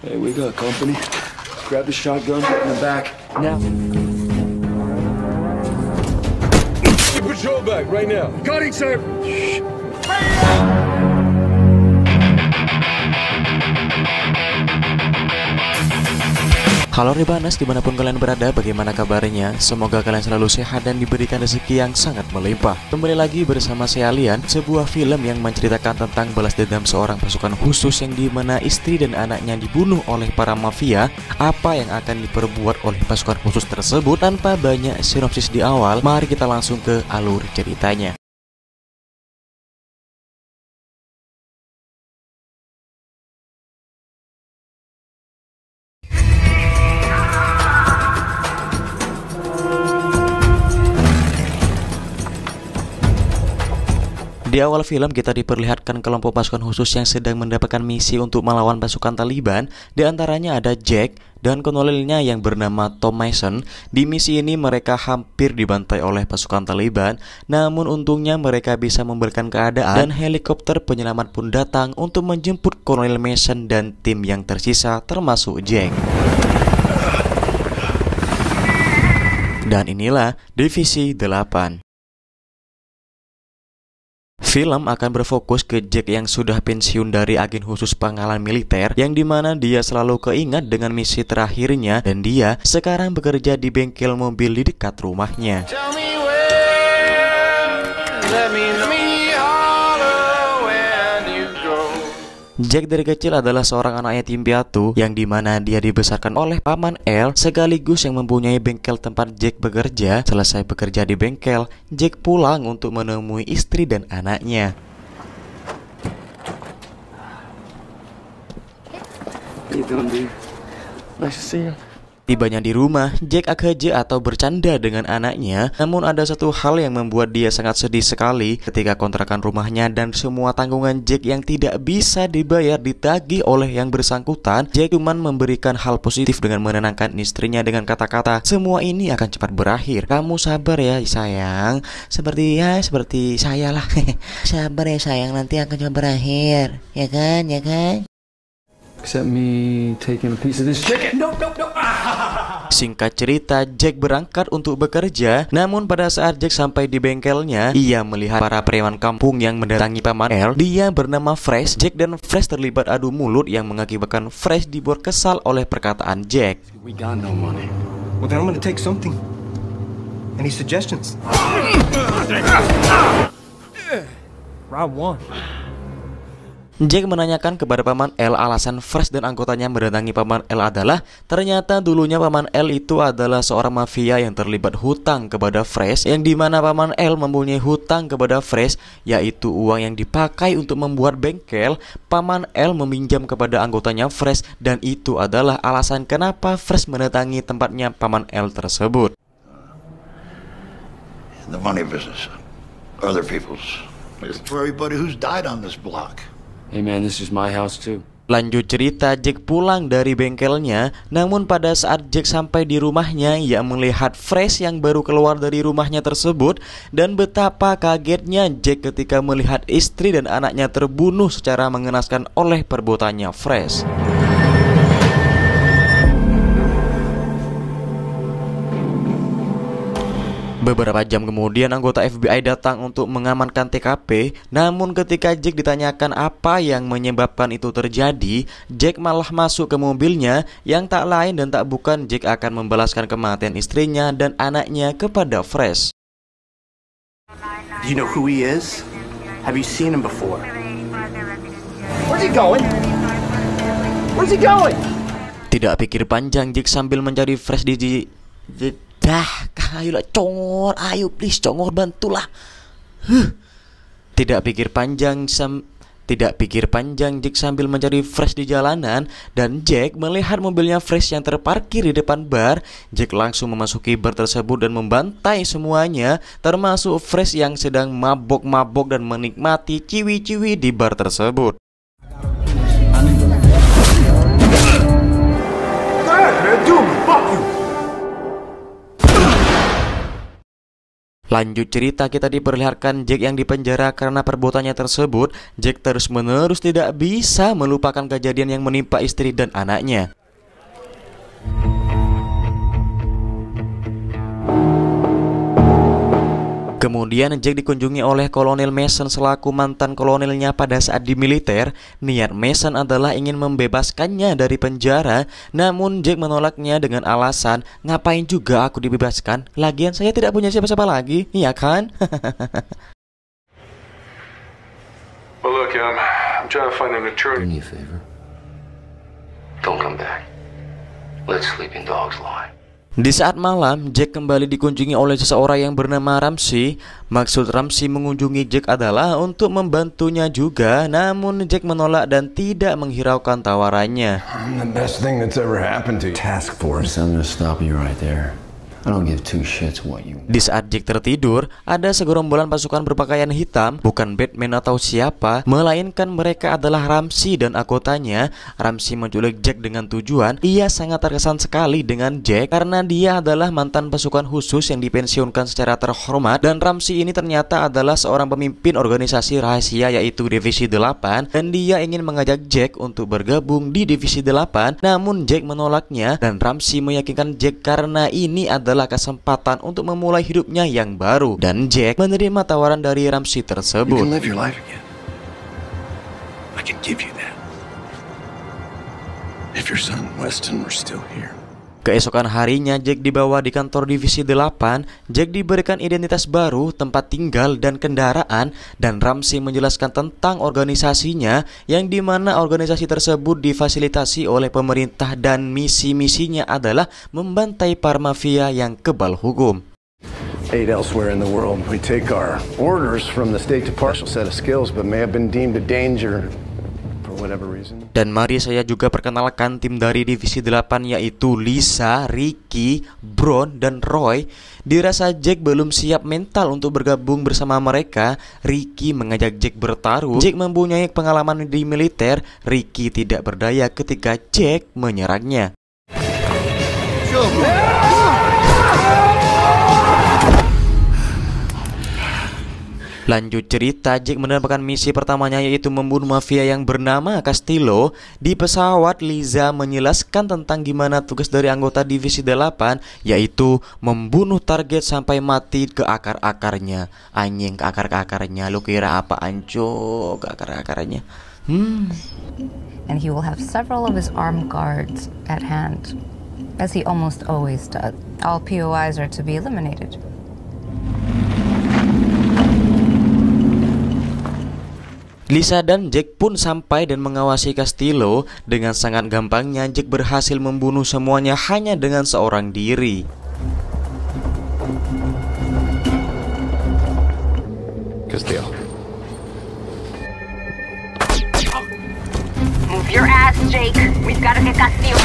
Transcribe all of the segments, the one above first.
Hey, we got company. Grab the shotgun in the back. Now. Get patrol back right now. Got it, sir. Shh. Halo Ribanas, dimanapun kalian berada, bagaimana kabarnya? Semoga kalian selalu sehat dan diberikan rezeki yang sangat melimpah. Kembali lagi bersama saya Lian, sebuah film yang menceritakan tentang balas dendam seorang pasukan khusus yang dimana istri dan anaknya dibunuh oleh para mafia. Apa yang akan diperbuat oleh pasukan khusus tersebut? Tanpa banyak sinopsis di awal, mari kita langsung ke alur ceritanya. Di awal film kita diperlihatkan kelompok pasukan khusus yang sedang mendapatkan misi untuk melawan pasukan Taliban. Di antaranya ada Jack dan kolonelnya yang bernama Tom Mason. Di misi ini mereka hampir dibantai oleh pasukan Taliban, namun untungnya mereka bisa memberikan keadaan dan helikopter penyelamat pun datang untuk menjemput Kolonel Mason dan tim yang tersisa termasuk Jack. Dan inilah Divisi 8. Film akan berfokus ke Jack yang sudah pensiun dari agen khusus pangkalan militer, yang dimana dia selalu keingat dengan misi terakhirnya dan dia sekarang bekerja di bengkel mobil di dekat rumahnya. Jack dari kecil adalah seorang anak yatim piatu yang dimana dia dibesarkan oleh paman L sekaligus yang mempunyai bengkel tempat Jack bekerja. Selesai bekerja di bengkel, Jack pulang untuk menemui istri dan anaknya. How you doing, dude? Nice to see you. Tibanya di rumah, Jack AKJ atau bercanda dengan anaknya. Namun ada satu hal yang membuat dia sangat sedih sekali ketika kontrakan rumahnya dan semua tanggungan Jack yang tidak bisa dibayar ditagih oleh yang bersangkutan. Jack cuma memberikan hal positif dengan menenangkan istrinya dengan kata-kata, semua ini akan cepat berakhir. Kamu sabar ya sayang, seperti saya lah. Sabar ya sayang, nanti akan cepat berakhir. Ya kan, ya kan? Except me taking a piece of this chicken. No. Singkat cerita, Jack berangkat untuk bekerja. Namun pada saat Jack sampai di bengkelnya, ia melihat para preman kampung yang mendatangi paman L. Dia bernama Fresh. Jack dan Fresh terlibat adu mulut yang mengakibatkan Fresh dibuat kesal olone perkataan Jack. We got no money. Well, then I'm gonna take something. Any suggestions? Round one. Jack menanyakan kepada paman L alasan Fresh dan anggotanya mendatangi paman L adalah ternyata dulunya paman L itu adalah seorang mafia yang terlibat hutang kepada Fresh, yang dimana paman L mempunyai hutang kepada Fresh yaitu uang yang dipakai untuk membuat bengkel. Paman L meminjam kepada anggotanya Fresh dan itu adalah alasan kenapa Fresh mendatangi tempatnya paman L tersebut. The money business, other people's. It's for everybody who's died on this block. Hey man, this is my house too. Lanjut cerita, Jack pulang dari bengkelnya. Namun pada saat Jack sampai di rumahnya, ia melihat Fresh yang baru keluar dari rumahnya tersebut. Dan betapa kagetnya Jack ketika melihat istri dan anaknya terbunuh secara mengenaskan oleh perbuatannya Fresh. Beberapa jam kemudian anggota FBI datang untuk mengamankan TKP. Namun ketika Jack ditanyakan apa yang menyebabkan itu terjadi, Jack malah masuk ke mobilnya yang tak lain dan tak bukan Jack akan membalaskan kematian istrinya dan anaknya kepada Fresh. Do you know who he is? Have you seen him before? Where's he going? Where's he going? Tidak pikir panjang, Jack sambil mencari Fresh ayolah congor, ayo please congor, bantulah. Tidak pikir panjang Jack sambil mencari Fresh di jalanan dan Jack melihat mobilnya Fresh yang terparkir di depan bar. Jack langsung memasuki bar tersebut dan membantai semuanya, termasuk Fresh yang sedang mabok-mabok dan menikmati ciwi-ciwi di bar tersebut. Lanjut cerita, kita diperlihatkan Jack yang dipenjara karena perbuatannya tersebut. Jack terus-menerus tidak bisa melupakan kejadian yang menimpa istri dan anaknya. Kemudian Jack dikunjungi oleh Kolonel Mason selaku mantan kolonelnya pada saat di militer. Niat Mason adalah ingin membebaskannya dari penjara, namun Jack menolaknya dengan alasan, ngapain juga aku dibebaskan, lagian saya tidak punya siapa-siapa lagi, iya kan? Well, look, I'm trying to find an attorney. Do me a favor. Don't come back. Let sleeping dogs lie. Di saat malam, Jack kembali dikunjungi oleh seseorang yang bernama Ramsey. Maksud Ramsey mengunjungi Jack adalah untuk membantunya juga, namun Jack menolak dan tidak menghiraukan tawarannya. I'm the best thing that's ever happened to you. Task Force. I'm gonna stop you right there. I don't give two shits what you want. Di saat Jack tertidur, ada segerombolan pasukan berpakaian hitam, bukan Batman atau siapa, melainkan mereka adalah Ramsey dan anggotanya. Ramsey menculik Jack dengan tujuan. Ia sangat terkesan sekali dengan Jack karena dia adalah mantan pasukan khusus yang dipensiunkan secara terhormat, dan Ramsey ini ternyata adalah seorang pemimpin organisasi rahasia yaitu Divisi 8, dan dia ingin mengajak Jack untuk bergabung di Divisi 8, namun Jack menolaknya, dan Ramsey meyakinkan Jack karena ini adalah kesempatan untuk memulai hidupnya yang baru, dan Jack menerima tawaran dari Ramsey You tersebut. can live your life again. I can give you that. If your son Weston were still here. Keesokan harinya Jack dibawa di kantor Divisi 8. Jack diberikan identitas baru, tempat tinggal, dan kendaraan, dan Ramsey menjelaskan tentang organisasinya, yang dimana organisasi tersebut difasilitasi oleh pemerintah dan misi-misinya adalah membantai para mafia yang kebal hukum. Aid elsewhere in the world. We take our orders from the State Department. Special set of skills, but may have been deemed a danger for whatever reason. Dan mari saya juga perkenalkan tim dari Divisi 8, yaitu Lisa, Ricky, Bron, dan Roy. Dirasa Jack belum siap mental untuk bergabung bersama mereka, Ricky mengajak Jack bertaruh. Jack mempunyai pengalaman di militer. Ricky tidak berdaya ketika Jack menyerangnya. Lanjut cerita, Jack mendapatkan misi pertamanya yaitu membunuh mafia yang bernama Castillo. Di pesawat, Lisa menjelaskan tentang gimana tugas dari anggota Divisi 8, yaitu membunuh target sampai mati ke akar-akarnya. Anjing, ke akar-akarnya, lu kira apa anco ke akar-akarnya? And he will have several of his armed guards at hand, as he almost always does. All POIs are to be eliminated. Lisa dan Jack pun sampai dan mengawasi Castillo. Dengan sangat gampangnya Jack berhasil membunuh semuanya hanya dengan seorang diri. Castillo. Move your ass, Jake. We've got to get Castillo.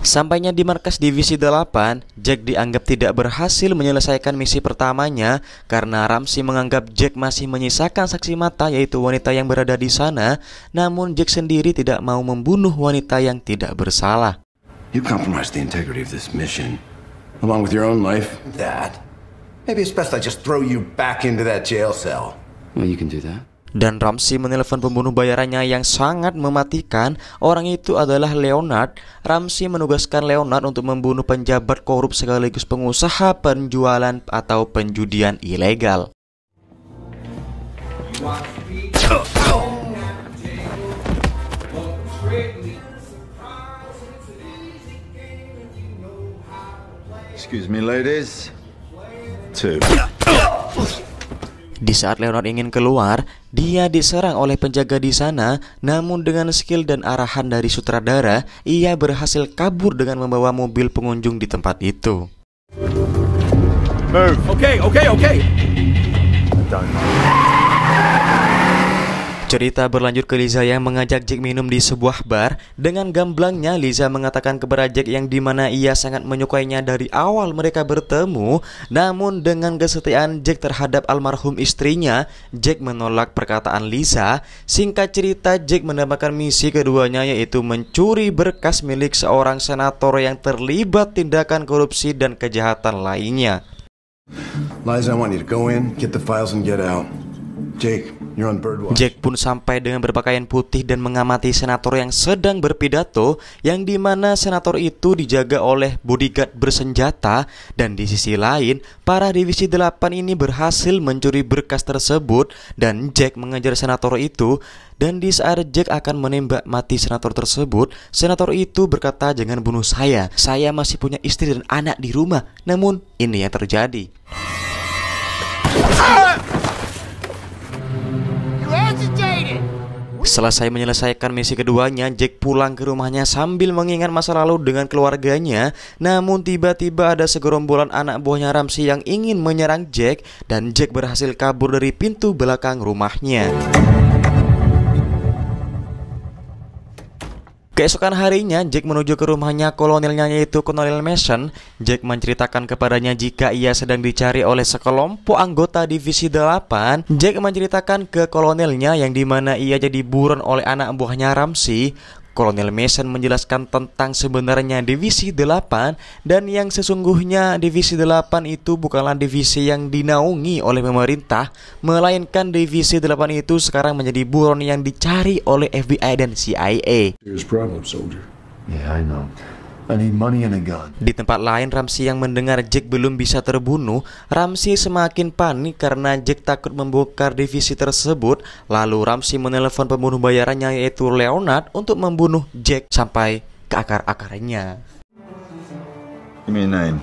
Sampainya di markas Divisi 8, Jack dianggap tidak berhasil menyelesaikan misi pertamanya karena Ramsey menganggap Jack masih menyisakan saksi mata, yaitu wanita yang berada di sana. Namun Jack sendiri tidak mau membunuh wanita yang tidak bersalah. You compromised the integrity of this mission, along with your own life. That. Maybe it's best I just throw you back into that jail cell. Well, you can do that. Dan Ramsey menelpon pembunuh bayarannya yang sangat mematikan. Orang itu adalah Leonard. Ramsey menugaskan Leonard untuk membunuh penjabat korup sekaligus pengusaha penjualan atau penjudian ilegal. Excuse me, ladies. Two. Di saat Leonard ingin keluar, dia diserang oleh penjaga di sana. Namun dengan skill dan arahan dari sutradara, ia berhasil kabur dengan membawa mobil pengunjung di tempat itu. Move. Okay. Done. Cerita berlanjut ke Liza yang mengajak Jack minum di sebuah bar. Dengan gamblangnya, Liza mengatakan kepada Jack yang dimana ia sangat menyukainya dari awal mereka bertemu. Namun dengan kesetiaan Jack terhadap almarhum istrinya, Jack menolak perkataan Liza. Singkat cerita, Jack mendapatkan misi keduanya, yaitu mencuri berkas milik seorang senator yang terlibat tindakan korupsi dan kejahatan lainnya. Liza, I want you to go in, get the files and get out. Jake, you're on Birdwatch. Jack pun sampai dengan berpakaian putih dan mengamati senator yang sedang berpidato, yang dimana senator itu dijaga oleh bodyguard bersenjata. Dan di sisi lain, para divisi 8 ini berhasil mencuri berkas tersebut dan Jack mengejar senator itu. Dan di saat Jack akan menembak mati senator tersebut, senator itu berkata, "Jangan bunuh saya masih punya istri dan anak di rumah." Namun ini yang terjadi. Selesai menyelesaikan misi keduanya, Jack pulang ke rumahnya sambil mengingat masa lalu dengan keluarganya. Namun tiba-tiba ada segerombolan anak buahnya Ramsey yang ingin menyerang Jack, dan Jack berhasil kabur dari pintu belakang rumahnya. Keesokan harinya, Jack menuju ke rumahnya kolonelnya, yaitu Kolonel Mason. Jack menceritakan kepadanya jika ia sedang dicari oleh sekelompok anggota divisi 8. Jack menceritakan ke kolonelnya yang dimana ia jadi buron oleh anak buahnya Ramsey. Kolonel Mason menjelaskan tentang sebenarnya divisi 8 dan yang sesungguhnya divisi 8 itu bukanlah divisi yang dinaungi oleh pemerintah, melainkan divisi 8 itu sekarang menjadi buron yang dicari oleh FBI dan CIA. Serious problem, soldier. Yeah, I know. I need money and a gun. Di tempat lain, Ramsey yang mendengar Jack belum bisa terbunuh, Ramsey semakin panik karena Jack takut membongkar divisi tersebut. Lalu Ramsey menelpon pembunuh bayarannya, yaitu Leonard, untuk membunuh Jack sampai ke akar-akarnya. Give me a name.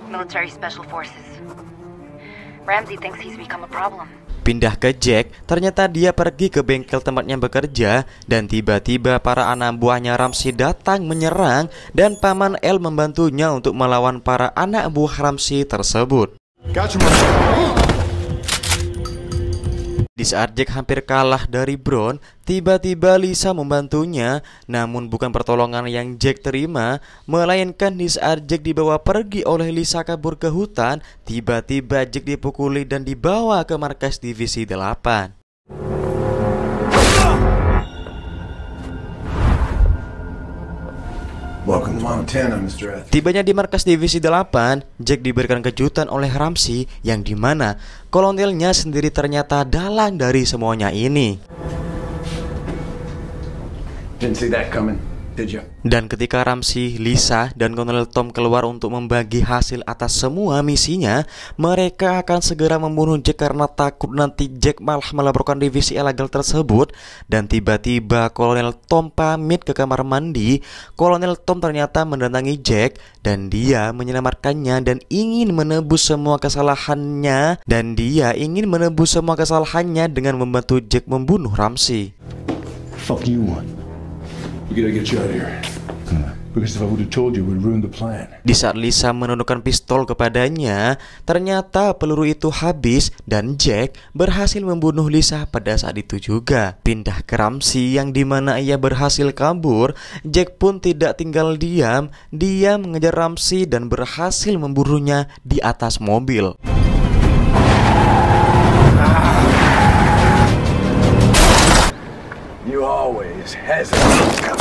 Military Special Forces. Ramsey thinks he's become a problem. Pindah ke Jack, ternyata dia pergi ke bengkel tempatnya bekerja, dan tiba-tiba para anak buahnya Ramsey datang menyerang, dan Paman L membantunya untuk melawan para anak buah Ramsey tersebut. Di saat Jack hampir kalah dari Brown, tiba-tiba Lisa membantunya. Namun bukan pertolongan yang Jack terima, melainkan di saat Jack dibawa pergi oleh Lisa kabur ke hutan, tiba-tiba Jack dipukuli dan dibawa ke markas divisi 8. Welcome to Montana, Mr. Atkins. Tibanya di markas divisi 8, Jack diberikan kejutan oleh Ramsey yang dimana kolonelnya sendiri ternyata dalang dari semuanya ini. Didn't see that coming, did you? Dan ketika Ramsey, Lisa, dan Kolonel Tom keluar untuk membagi hasil atas semua misinya, mereka akan segera membunuh Jack karena takut nanti Jack malah melaporkan divisi ilegal tersebut. Dan tiba-tiba Kolonel Tom pamit ke kamar mandi. Kolonel Tom ternyata mendatangi Jack dan dia menyelamatkannya dan ingin menebus semua kesalahannya. Dengan membantu Jack membunuh Ramsey. Fuck you want? We gotta get you out of here. Because if I would have told you, it would ruin the plan. Di saat Lisa menundukkan pistol kepadanya, ternyata peluru itu habis dan Jack berhasil membunuh Lisa pada saat itu juga. Pindah ke Ramsey yang dimana ia berhasil kabur, Jack pun tidak tinggal diam. Dia mengejar Ramsey dan berhasil membunuhnya di atas mobil. You always hesitate.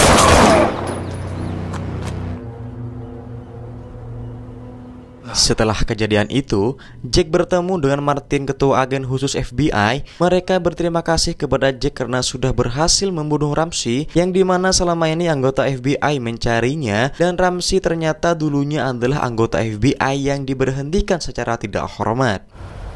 Setelah kejadian itu, Jack bertemu dengan Martin, ketua agen khusus FBI. Mereka berterima kasih kepada Jack karena sudah berhasil membunuh Ramsey, yang dimana selama ini anggota FBI mencarinya. Dan Ramsey ternyata dulunya adalah anggota FBI yang diberhentikan secara tidak hormat.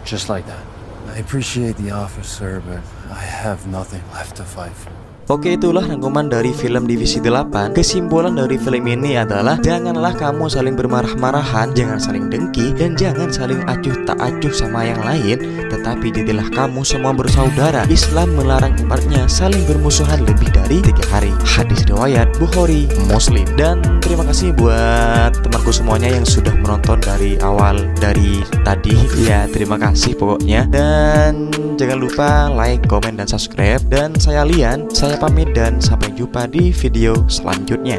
Just like that. I appreciate the offer, sir, but I have nothing left to fight for. Oke, itulah rangkuman dari film Divisi 8. Kesimpulan dari film ini adalah janganlah kamu saling bermarah-marahan, jangan saling dengki, dan jangan saling acuh tak acuh sama yang lain, tetapi jadilah kamu semua bersaudara. Islam melarang umatnya saling bermusuhan lebih dari 3 hari. Hadis riwayat Bukhari, Muslim. Dan terima kasih buat temanku semuanya yang sudah menonton dari awal dari tadi. Ya, terima kasih pokoknya. Dan jangan lupa like, komen, dan subscribe. Dan saya Lian, saya pamit dan sampai jumpa di video selanjutnya.